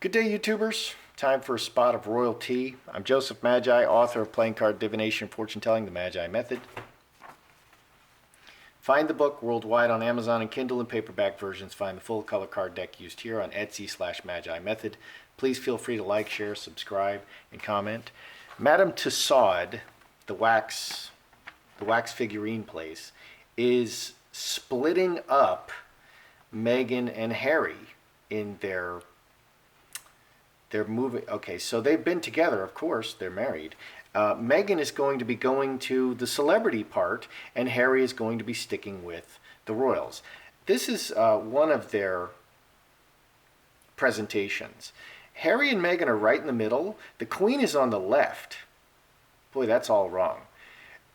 Good day, YouTubers. Time for a spot of royal tea. I'm Joseph Magi, author of Playing Card Divination, Fortune Telling, the Magi Method. Find the book worldwide on Amazon and Kindle and paperback versions. Find the full color card deck used here on Etsy/Magi Method. Please feel free to like, share, subscribe, and comment. Madame Tussaud, the wax figurine place, is splitting up Meghan and Harry in their moving. Okay, so they've been together, of course, they're married. Meghan is going to be going to the celebrity part, and Harry is going to be sticking with the royals. This is one of their presentations. Harry and Meghan are right in the middle. The Queen is on the left. Boy, that's all wrong.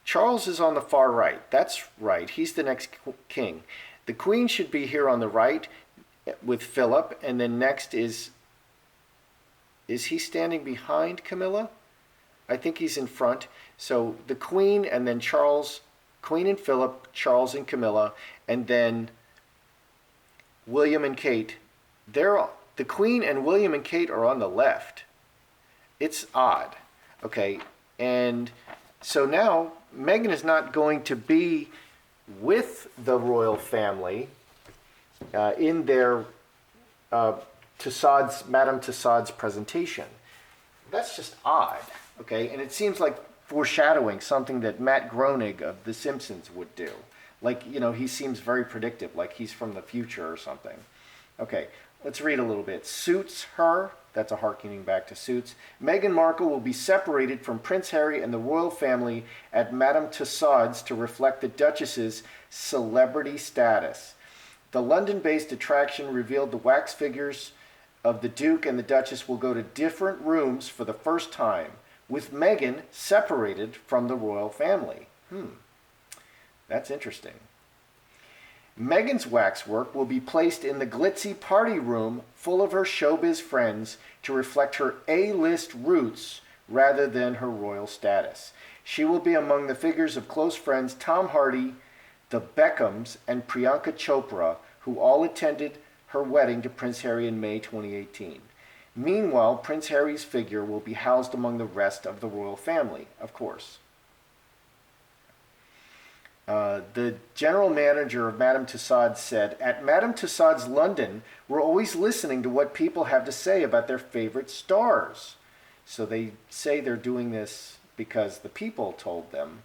Charles is on the far right. That's right. He's the next king. The Queen should be here on the right with Philip, and then next is he standing behind Camilla? I think he's in front. So the Queen and then Charles, Queen and Philip, Charles and Camilla, and then William and Kate. The Queen and William and Kate are on the left. It's odd. Okay, and so now Meghan is not going to be with the royal family in their Madame Tussaud's presentation. That's just odd, okay? And it seems like foreshadowing something that Matt Groening of The Simpsons would do. Like, you know, he seems very predictive, like he's from the future or something. Okay, let's read a little bit. Suits her, that's a harkening back to Suits. Meghan Markle will be separated from Prince Harry and the royal family at Madame Tussaud's to reflect the Duchess's celebrity status. The London-based attraction revealed the wax figures of the Duke and the Duchess will go to different rooms for the first time, with Meghan separated from the royal family. That's interesting. Meghan's waxwork will be placed in the glitzy party room full of her showbiz friends to reflect her A-list roots rather than her royal status. She will be among the figures of close friends Tom Hardy, the Beckhams, and Priyanka Chopra, who all attended her wedding to Prince Harry in May 2018. Meanwhile, Prince Harry's figure will be housed among the rest of the royal family, of course. The general manager of Madame Tussaud said, "At Madame Tussaud's London, we're always listening to what people have to say about their favorite stars." So they say they're doing this because the people told them.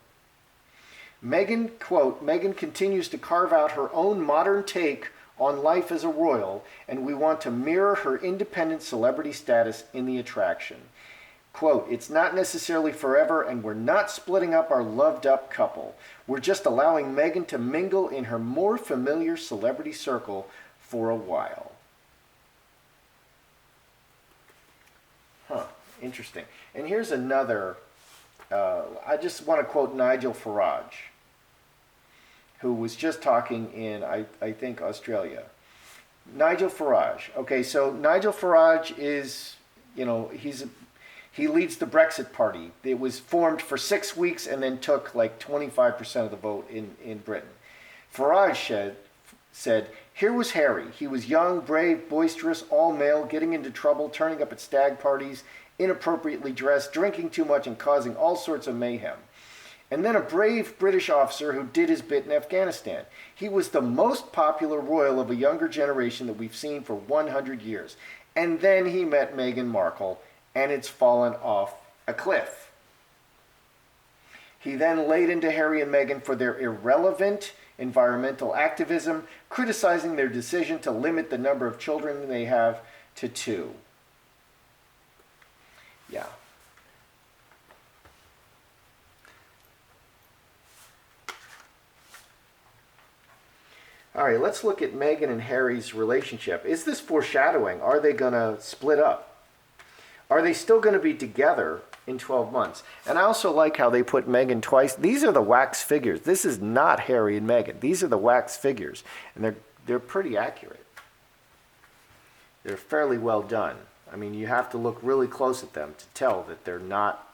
Meghan, quote, "Meghan continues to carve out her own modern take on life as a royal, and we want to mirror her independent celebrity status in the attraction. Quote, it's not necessarily forever, and we're not splitting up our loved-up couple. We're just allowing Meghan to mingle in her more familiar celebrity circle for a while." Interesting. And here's another, I just want to quote Nigel Farage, who was just talking in, I think, Australia. Nigel Farage. Okay, so Nigel Farage is, you know, he leads the Brexit party. It was formed for 6 weeks and then took like 25% of the vote in Britain. Farage said, "Here was Harry. He was young, brave, boisterous, all male, getting into trouble, turning up at stag parties, inappropriately dressed, drinking too much and causing all sorts of mayhem. And then a brave British officer who did his bit in Afghanistan. He was the most popular royal of a younger generation that we've seen for 100 years. And then he met Meghan Markle, and it's fallen off a cliff. He then laid into Harry and Meghan for their irrelevant environmental activism, criticizing their decision to limit the number of children they have to 2. Yeah. All right, let's look at Meghan and Harry's relationship. Is this foreshadowing? Are they going to split up? Are they still going to be together in 12 months? And I also like how they put Meghan twice. These are the wax figures. This is not Harry and Meghan. These are the wax figures, and they're pretty accurate. They're fairly well done. I mean, you have to look really close at them to tell that they're not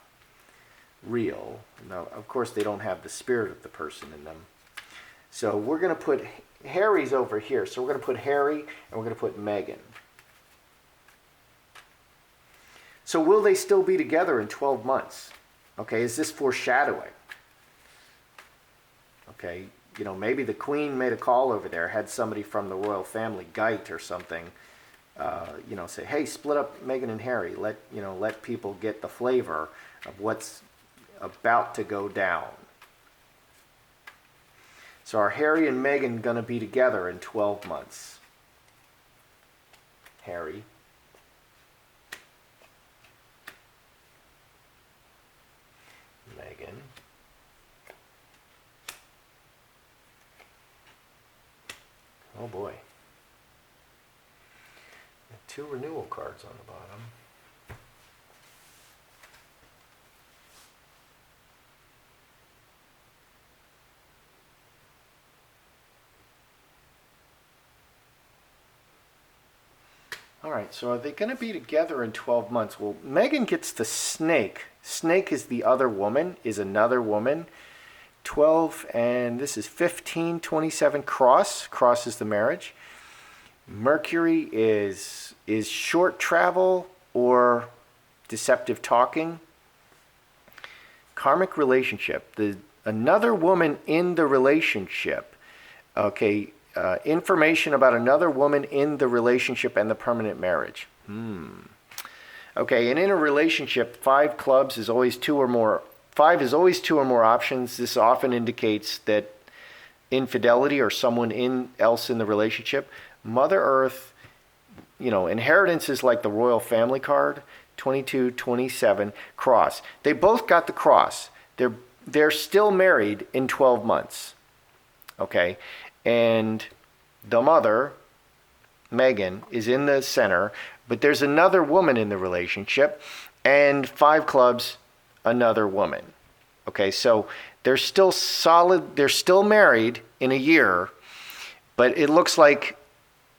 real. Now, of course, they don't have the spirit of the person in them. So we're going to put Harry's over here. So we're going to put Harry and we're going to put Meghan. So will they still be together in 12 months? Okay, is this foreshadowing? Okay, you know, maybe the Queen made a call over there, had somebody from the royal family, Geit or something, you know, say, hey, split up Meghan and Harry. Let people get the flavor of what's about to go down. So are Harry and Meghan going to be together in 12 months? Harry. Meghan. Oh boy. 2 renewal cards on the bottom. All right, so are they going to be together in 12 months? Well, Meghan gets the snake. Snake is the other woman, is another woman. 12, and this is 15, 27, cross. Cross is the marriage. Mercury is short travel or deceptive talking. Karmic relationship. Another woman in the relationship. Okay, information about another woman in the relationship and the permanent marriage. Okay, and in a relationship, 5 clubs is always 2 or more. 5 is always 2 or more options. This often indicates that infidelity or someone else in the relationship. Mother Earth, you know, inheritance is like the royal family card. 22, 27, cross. They both got the cross. They're still married in 12 months. Okay, and the mother, Meghan, is in the center, but there's another woman in the relationship, and 5 clubs, another woman. Okay, so they're still solid, they're still married in a year, but it looks like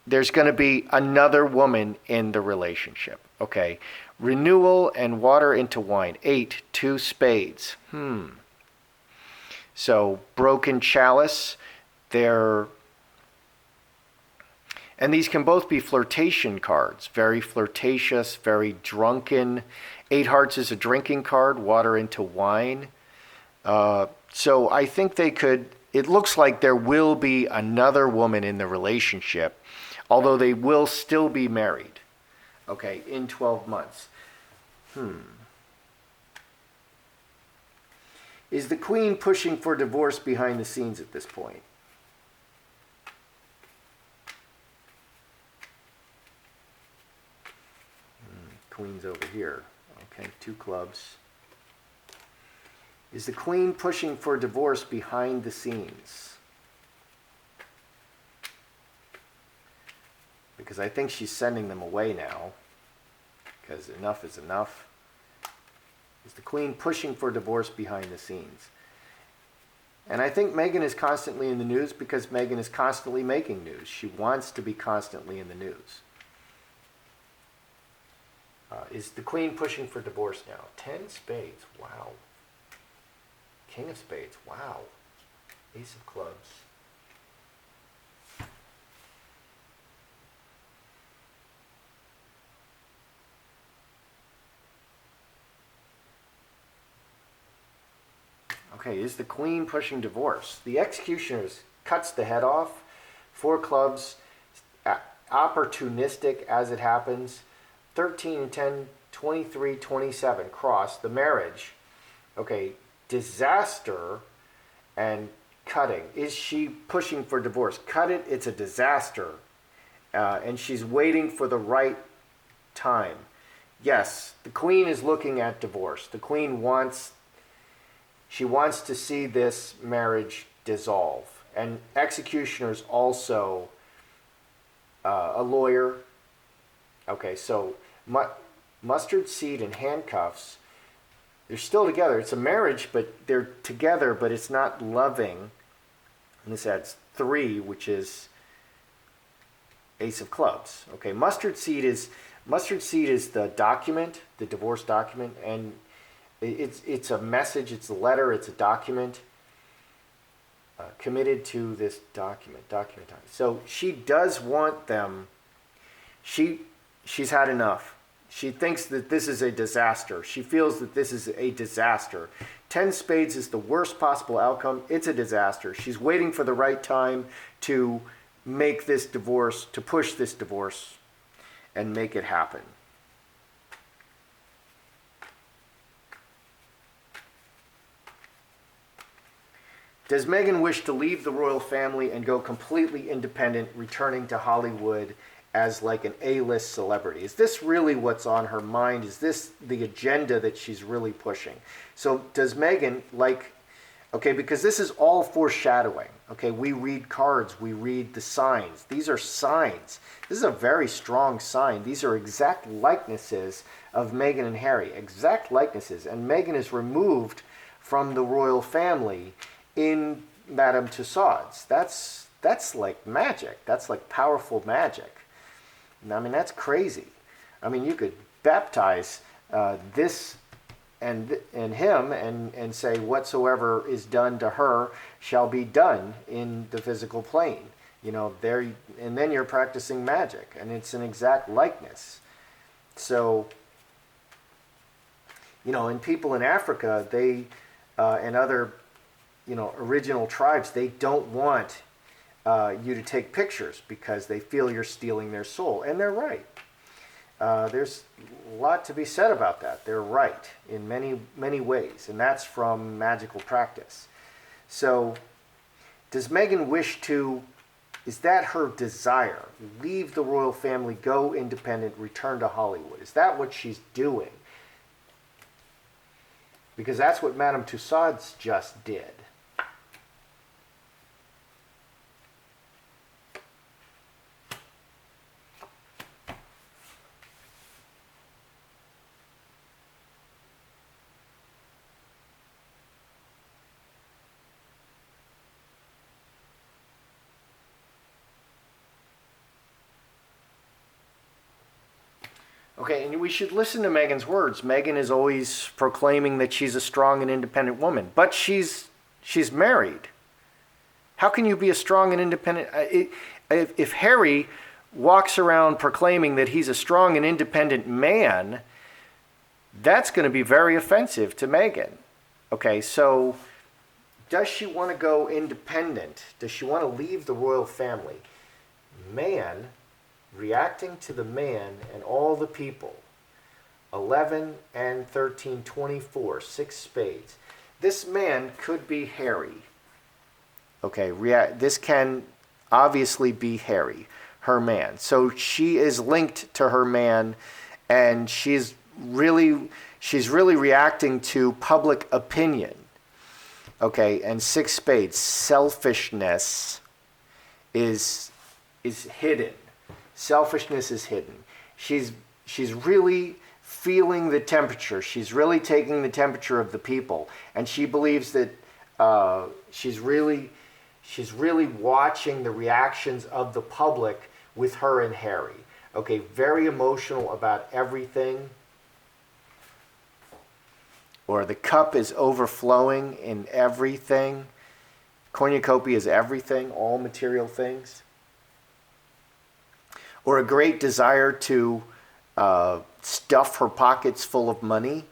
there's going to be another woman in the relationship. Okay, renewal and water into wine. 8, 2 spades. So broken chalice. And these can both be flirtation cards. Very flirtatious, very drunken. 8 hearts is a drinking card. Water into wine. So I think it looks like there will be another woman in the relationship, although they will still be married, okay, in 12 months. Is the Queen pushing for divorce behind the scenes at this point? Queen's over here. Okay, 2 clubs. Is the Queen pushing for divorce behind the scenes? Because I think she's sending them away now. Because enough is enough. Is the Queen pushing for divorce behind the scenes? And I think Meghan is constantly in the news because Meghan is constantly making news. She wants to be constantly in the news. Is the Queen pushing for divorce now? 10 spades. Wow. King of spades. Wow. Ace of clubs. Okay, is the Queen pushing divorce? The executioners cuts the head off. 4 clubs. Opportunistic as it happens. 13 and 10, 23, 27, cross. The marriage, okay, disaster and cutting. Is she pushing for divorce? Cut it, it's a disaster. And she's waiting for the right time. Yes, the Queen is looking at divorce. The Queen wants to see this marriage dissolve. And executioner's also a lawyer. Okay, so mustard seed and handcuffs, they're still together. It's a marriage, but they're together, but it's not loving. And this adds 3, which is Ace of clubs. Okay, mustard seed is the document, the divorce document, and it's a message, it's a letter, it's a document. Committed to this document. So she does want them. She's had enough. She thinks that this is a disaster. She feels that this is a disaster. 10 spades is the worst possible outcome. It's a disaster. She's waiting for the right time to make this divorce, to push this divorce and make it happen. Does Meghan wish to leave the royal family and go completely independent, returning to Hollywood as like an A-list celebrity? Is this really what's on her mind? Is this the agenda that she's really pushing? So does Meghan, like, okay, because this is all foreshadowing. Okay, we read cards, we read the signs. These are signs. This is a very strong sign. These are exact likenesses of Meghan and Harry, exact likenesses. And Meghan is removed from the royal family in Madame Tussaud's. That's like magic. That's like powerful magic. I mean, that's crazy. I mean, you could baptize this and him and say whatsoever is done to her shall be done in the physical plane. You know, there, and then you're practicing magic, and it's an exact likeness. So, you know, and people in Africa, they and other, you know, original tribes, they don't want you to take pictures because they feel you're stealing their soul. And they're right. There's a lot to be said about that. They're right in many, many ways. And that's from magical practice. So does Meghan wish to, is that her desire? Leave the royal family, go independent, return to Hollywood. Is that what she's doing? Because that's what Madame Tussauds just did. Okay, and we should listen to Meghan's words. Meghan is always proclaiming that she's a strong and independent woman, but she's married. How can you be a strong and independent? If Harry walks around proclaiming that he's a strong and independent man, that's going to be very offensive to Meghan. Okay, so does she want to go independent? Does she want to leave the royal family? Man, reacting to the man and all the people. 11 and 13, 24, 6 spades. This man could be Harry. Okay, this can obviously be Harry, her man. So she is linked to her man, and she's really reacting to public opinion. Okay, and 6 spades, selfishness is hidden. Selfishness is hidden. She's really feeling the temperature. She's really taking the temperature of the people, and she believes that she's really watching the reactions of the public with her and Harry. Okay, very emotional about everything. Or the cup is overflowing in everything. Cornucopia is everything, all material things. Or a great desire to stuff her pockets full of money.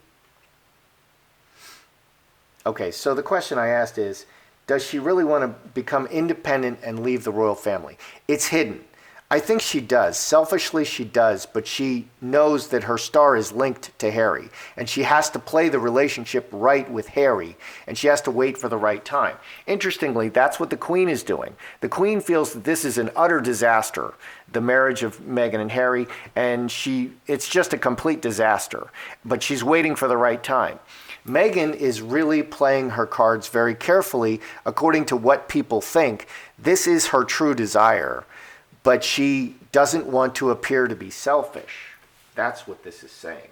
Okay, so the question I asked is, does she really want to become independent and leave the royal family? It's hidden. I think she does. Selfishly, she does, but she knows that her star is linked to Harry, and she has to play the relationship right with Harry, and she has to wait for the right time. Interestingly, that's what the Queen is doing. The Queen feels that this is an utter disaster, the marriage of Meghan and Harry, and it's just a complete disaster, but she's waiting for the right time. Meghan is really playing her cards very carefully according to what people think. This is her true desire. But she doesn't want to appear to be selfish. That's what this is saying.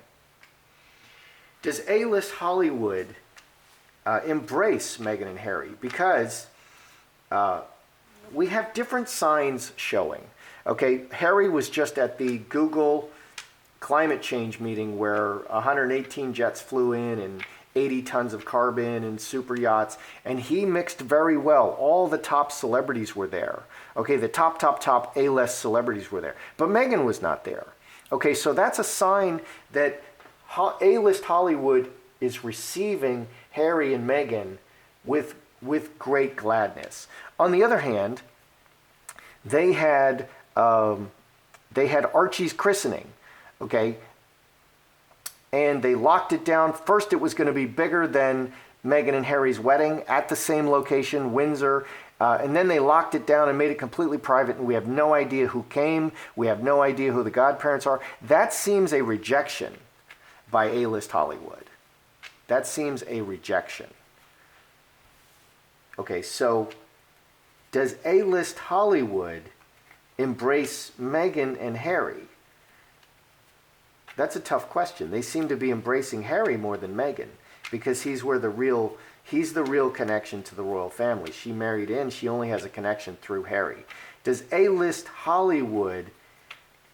Does A-list Hollywood embrace Meghan and Harry? Because we have different signs showing. Okay, Harry was just at the Google climate change meeting where 118 jets flew in and 80 tons of carbon and super yachts, and he mixed very well. All the top celebrities were there. Okay, the top A-list celebrities were there. But Meghan was not there. Okay, so that's a sign that A-list Hollywood is receiving Harry and Meghan with great gladness. On the other hand, they had Archie's christening, okay, and they locked it down. First, it was going to be bigger than Meghan and Harry's wedding at the same location, Windsor. And then they locked it down and made it completely private, and we have no idea who came. We have no idea who the godparents are. That seems a rejection by A-list Hollywood. That seems a rejection. Okay, so does A-list Hollywood embrace Meghan and Harry? That's a tough question. They seem to be embracing Harry more than Meghan, because he's the real connection to the royal family. She married in. She only has a connection through Harry. Does A-list Hollywood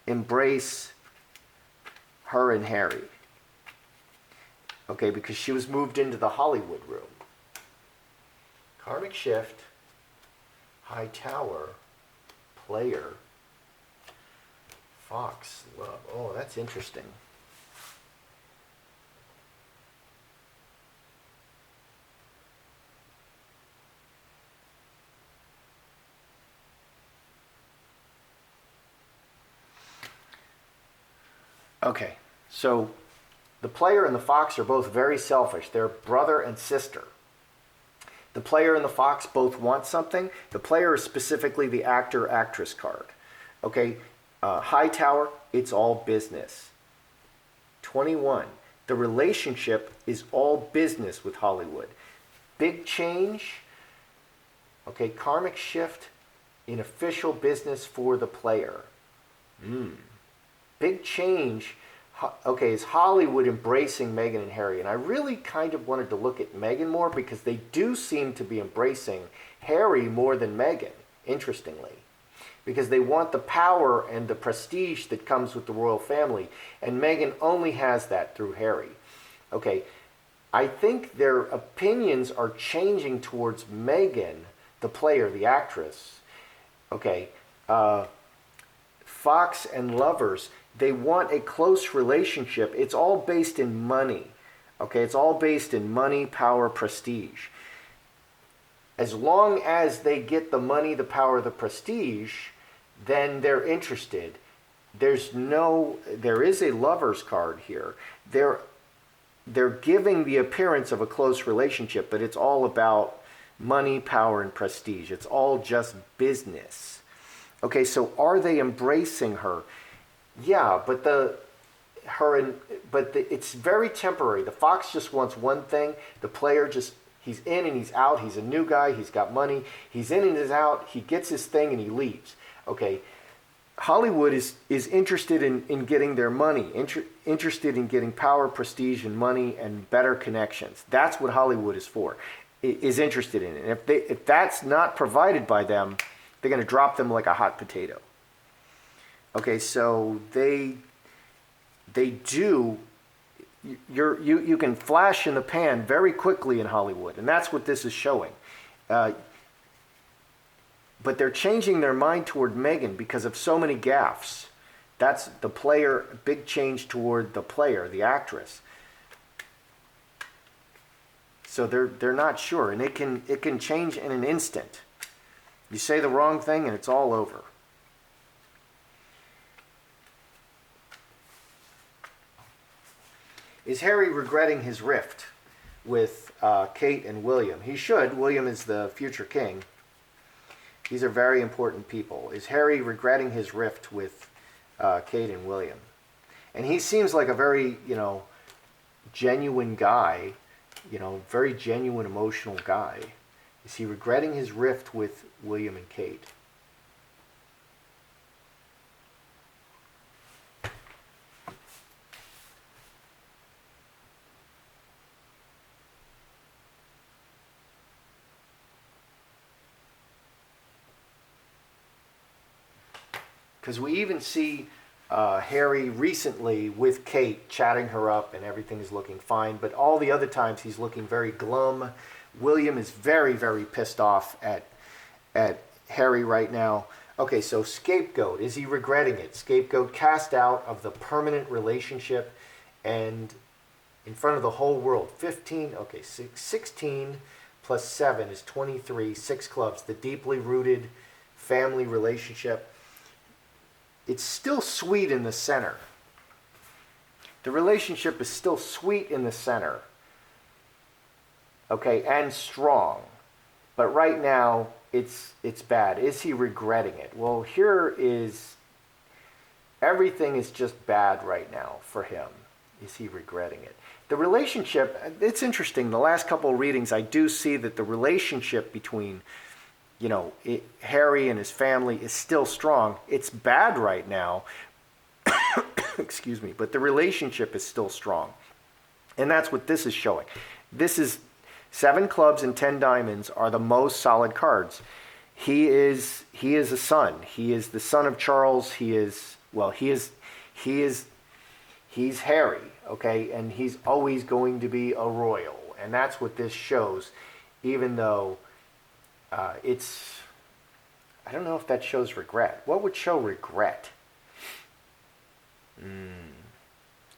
embrace her and Harry? Okay, because she was moved into the Hollywood room. Karmic shift, high tower, player, fox, love. Oh, that's interesting. Okay, so the player and the fox are both very selfish. They're brother and sister. The player and the fox both want something. The player is specifically the actor-actress card. Okay, high tower, it's all business. 21, the relationship is all business with Hollywood. Big change, okay, karmic shift in official business for the player. Big change. Okay, is Hollywood embracing Meghan and Harry? And I really kind of wanted to look at Meghan more, because they do seem to be embracing Harry more than Meghan, interestingly. Because they want the power and the prestige that comes with the royal family. And Meghan only has that through Harry. Okay, I think their opinions are changing towards Meghan, the player, the actress. Okay, fox and lovers, they want a close relationship. It's all based in money. Okay, it's all based in money, power, prestige. As long as they get the money, the power, the prestige, then they're interested. There is a lover's card here. They're giving the appearance of a close relationship, but it's all about money, power, and prestige. It's all just business. Okay, so are they embracing her? Yeah, but it's very temporary. The fox just wants one thing. The player he's in and he's out. He's a new guy. He's got money. He's in and he's out. He gets his thing and he leaves. Okay, Hollywood is interested in getting their money, interested in getting power, prestige, and money, and better connections. That's what Hollywood is for, is interested in it. And if that's not provided by them, they're going to drop them like a hot potato. Okay, so they do. You can flash in the pan very quickly in Hollywood, and that's what this is showing. But they're changing their mind toward Meghan because of so many gaffes. That's the player. Big change toward the player, the actress. So they're not sure, and it can change in an instant. You say the wrong thing, and it's all over. Is Harry regretting his rift with Kate and William? He should. William is the future king. These are very important people. Is Harry regretting his rift with Kate and William? And he seems like a very, genuine guy, very genuine, emotional guy. Is he regretting his rift with William and Kate? Because we even see Harry recently with Kate chatting her up and everything is looking fine. But all the other times he's looking very glum. William is very, very pissed off at Harry right now. Okay, so scapegoat. Is he regretting it? Scapegoat cast out of the permanent relationship and in front of the whole world. 15, okay, 16 plus 7 is 23, 6 clubs. The deeply rooted family relationship. It's still sweet in the center. The relationship is still sweet in the center. Okay, and strong. But right now, it's bad. Is he regretting it? Well, here is, everything is just bad right now for him. Is he regretting it? The relationship, it's interesting. The last couple of readings, I do see that the relationship between, Harry and his family is still strong. It's bad right now. Excuse me. But the relationship is still strong. And that's what this is showing. This is 7 clubs and 10 diamonds are the most solid cards. He is a son. He is the son of Charles. He's Harry, okay? And he's always going to be a royal. And that's what this shows, even though I don't know if that shows regret. What would show regret?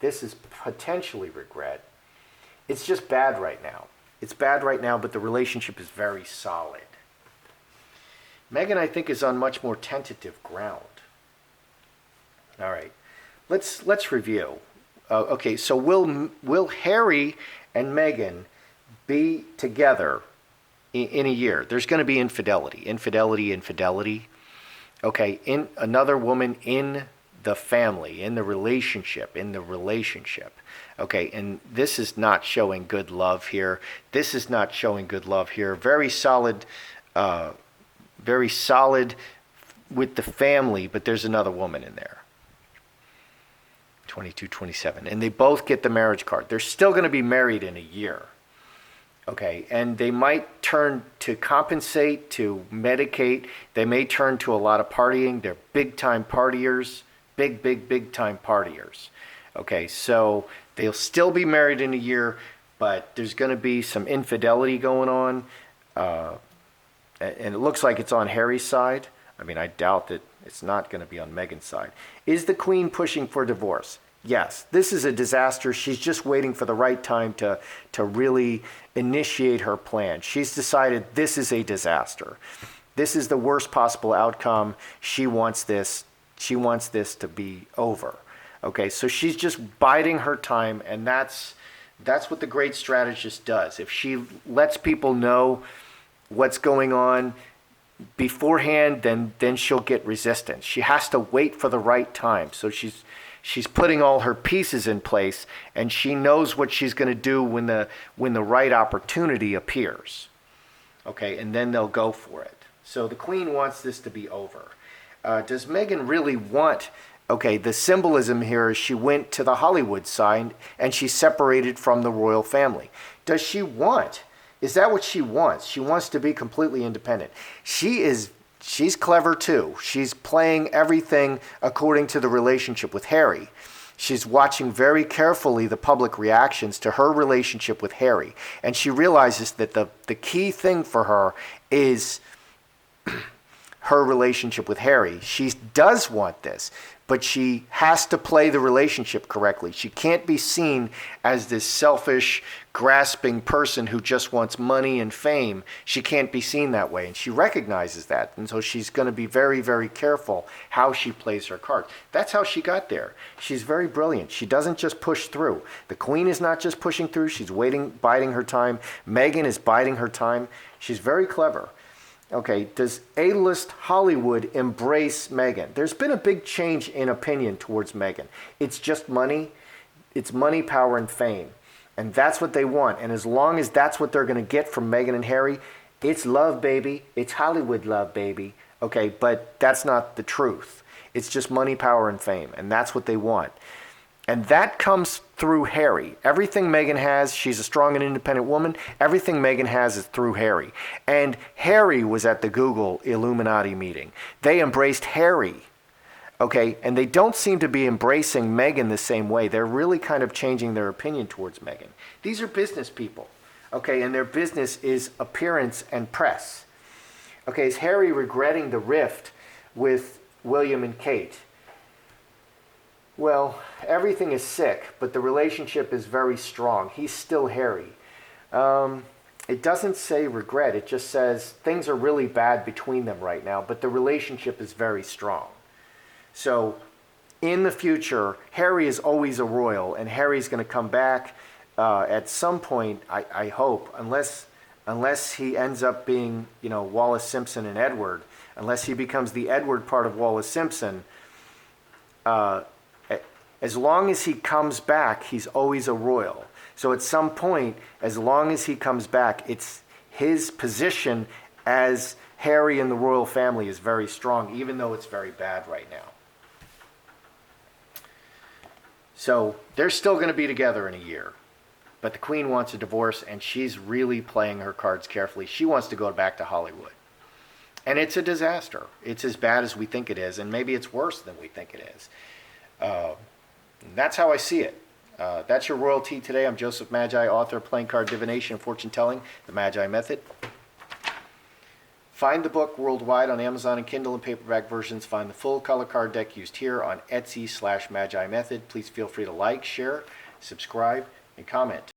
This is potentially regret. It's just bad right now. It's bad right now, but the relationship is very solid. Meghan, I think, is on much more tentative ground. All right, let's review. Okay, so will Harry and Meghan be together in a year? There's going to be infidelity. Okay, in another woman in the family, in the relationship. Okay, and this is not showing good love here. Very solid with the family, but there's another woman in there. 22, 27. And they both get the marriage card. They're still going to be married in a year. Okay, and they might turn to compensate, to medicate. They may turn to a lot of partying. They're big-time partiers. Big time partiers. Okay, so they'll still be married in a year, but there's going to be some infidelity going on. And it looks like it's on Harry's side. I mean, I doubt that it's not going to be on Meghan's side. Is the Queen pushing for divorce? Yes, this is a disaster. She's just waiting for the right time to really initiate her plan. She's decided this is a disaster. This is the worst possible outcome. She wants this to be over. Okay, so she's just biding her time, and that's what the great strategist does. If she lets people know what's going on beforehand, then she'll get resistance. She has to wait for the right time. So she's putting all her pieces in place, and she knows what she's going to do when the right opportunity appears. Okay, and then they'll go for it. So the Queen wants this to be over. Does Meghan really want... Okay, the symbolism here is she went to the Hollywood side and she separated from the royal family. Does she want... Is that what she wants? She wants to be completely independent. She's clever too. She's playing everything according to the relationship with Harry. She's watching very carefully the public reactions to her relationship with Harry. And she realizes that the key thing for her is her relationship with Harry. She does want this, but she has to play the relationship correctly. She can't be seen as this selfish, grasping person who just wants money and fame. She can't be seen that way, and she recognizes that. And so she's going to be very, very careful how she plays her cards. That's how she got there. She's very brilliant. She doesn't just push through. The Queen is not just pushing through. She's waiting, biding her time. Meghan is biding her time. She's very clever. Okay, does A-list Hollywood embrace Meghan? There's been a big change in opinion towards Meghan. It's just money. It's money, power, and fame. And that's what they want. And as long as that's what they're going to get from Meghan and Harry, it's love, baby. It's Hollywood love, baby. Okay, but that's not the truth. It's just money, power, and fame. And that's what they want. And that comes through Harry. Everything Meghan has, she's a strong and independent woman. Everything Meghan has is through Harry. And Harry was at the Google Illuminati meeting. They embraced Harry. Okay, and they don't seem to be embracing Meghan the same way. They're really kind of changing their opinion towards Meghan. These are business people. Okay, and their business is appearance and press. Okay, is Harry regretting the rift with William and Kate? Well, everything is sick, but the relationship is very strong. He's still Harry. It doesn't say regret. It just says things are really bad between them right now, but the relationship is very strong. So in the future, Harry is always a royal, and Harry's going to come back at some point, I hope, unless he ends up being, Wallace Simpson and Edward, unless he becomes the Edward part of Wallace Simpson. As long as he comes back, he's always a royal. So at some point, as long as he comes back, it's his position as Harry in the royal family is very strong, even though it's very bad right now. So they're still going to be together in a year. But the Queen wants a divorce, and she's really playing her cards carefully. She wants to go back to Hollywood. And it's a disaster. It's as bad as we think it is, and maybe it's worse than we think it is. That's how I see it. That's your royalty today. I'm Joseph Magi, author of Playing Card Divination and Fortune Telling, The Magi Method. Find the book worldwide on Amazon and Kindle and paperback versions. Find the full color card deck used here on Etsy/Magi Method. Please feel free to like, share, subscribe, and comment.